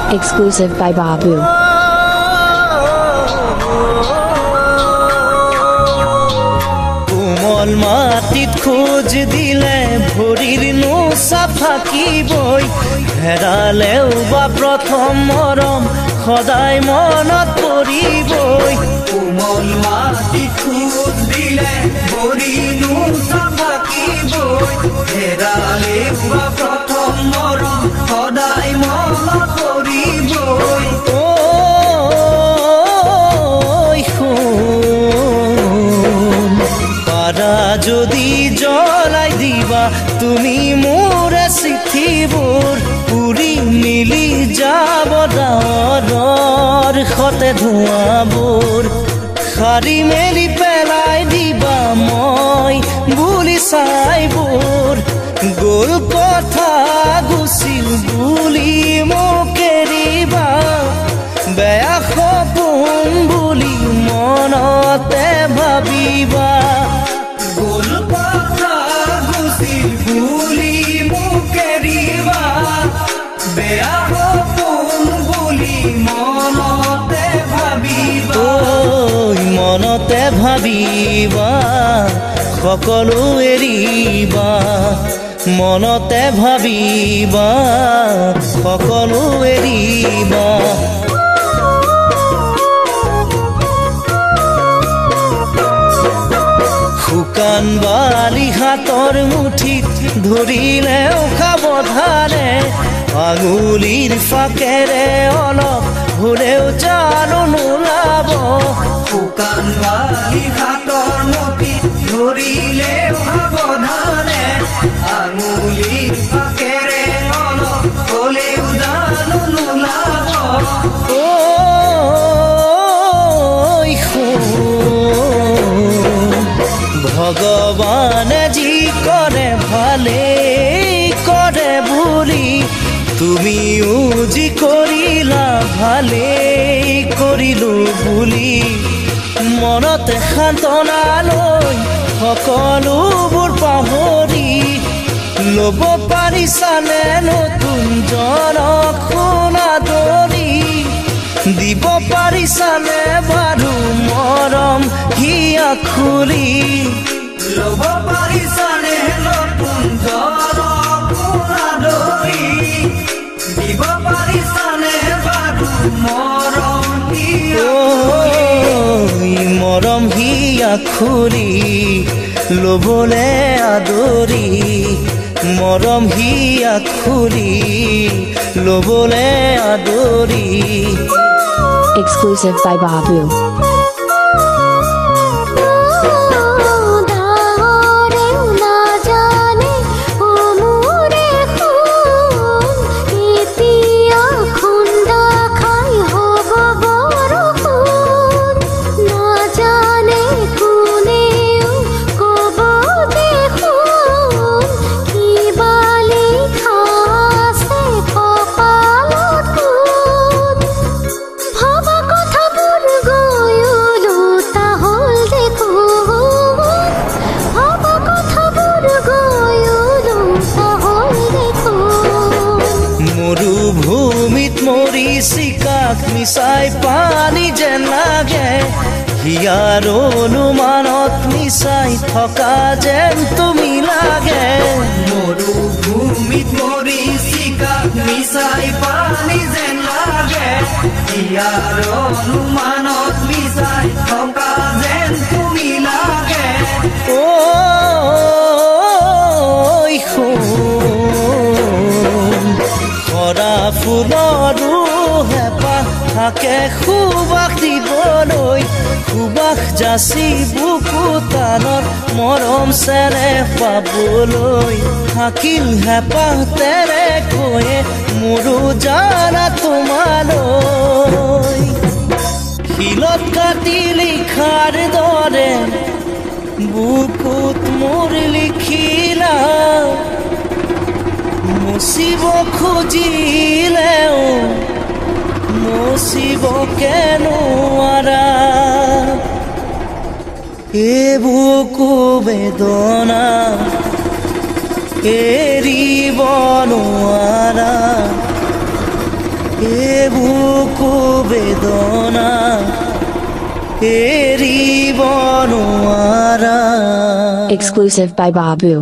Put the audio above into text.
Exclusive by Babu. কোমল মাটিত খোজ দিলে ভৰিৰ নোচা ফাকিবই হেৰালেও বা প্ৰথম মৰম সদায় মনত পৰিবই কোমল মাটিত খোজ দিলে ভৰিৰ নোচা ফাকিবই হেৰালেও বা প্ৰথম মৰম সদায় মনত পৰিবই যদি জ্বলাই দিবা তুমি মোৰে চিঠিবোৰ পুৰি মিলি যাব ডাৱৰৰ সতে ধোঁৱাবোৰ সাৰি মেলি পেলাই দিবা মই বুলি চাইবোৰ গ'ল কথা গুচিল বুলি মোক এৰিবা বেয়া সপোন বুলি মনতে ভাবিবা মনতে ভাবিবা সকলো এৰিবা মনতে ভাবিবা সকলো এৰিবা শুকান বালি হাতৰ মুঠিত ধৰিলেও সাৱধানে আঙুলিৰ ফাকেৰে অলপ হ'লেও জানো নোলাব শুকান বালি হাতৰ মুঠিত ধৰিলেও সাৱধানে আঙুলিৰ ফাকেৰে অলপ হ'লেও জানো নোলাব ভগৱানে যি কৰে ভালেই কৰে বুলি তুমিও যি কৰিলা ভালেই কৰিলো বুলি মনতে সান্তনা লৈ সকলোবোৰ পাহৰি ল'ব পাৰিছানে নতুন জনক শুনা দৰি দিব পাৰিছানে বাৰু মৰম হিয়া খুলি ল'ব পাৰিছানে নতুন জনক শুনা দৰি দিব পাৰিছানে বাৰু মৰম হিয়া খুলি ল'বলে আদৰি মৰম হিয়া খুলি ল'বলে আদৰি Exclusive by Babu. চিকাক মিছাই পানী যেন লাগে হিয়াৰ অনুমানত মিছাই থকা যেন তুমি লাগে মৰুভূমিত মৰি চিকাক মিছাই পানী যেন লাগে হিয়াৰ অনুমানত মিছাই থকা যেন তুমি লাগে সৰা ফুলৰো হেঁপাহ থাকে সুবাস দিবলৈ সুবাস যাচি বুকু টানত মৰম চেৰে পাবলৈ থাকিল হেঁপাহ তেৰে কৈয়ে মোৰো জানা তোমালৈ শিলত কাটি লিখাৰ দৰে বুকুত মোৰ লিখিলা মুচিব খুজিলেও মুচিব নোৱাৰা এবুকু বেদনা এৰিব নোৱাৰা বুকু বেদনা এৰিব নোৱাৰা Exclusive by Babu.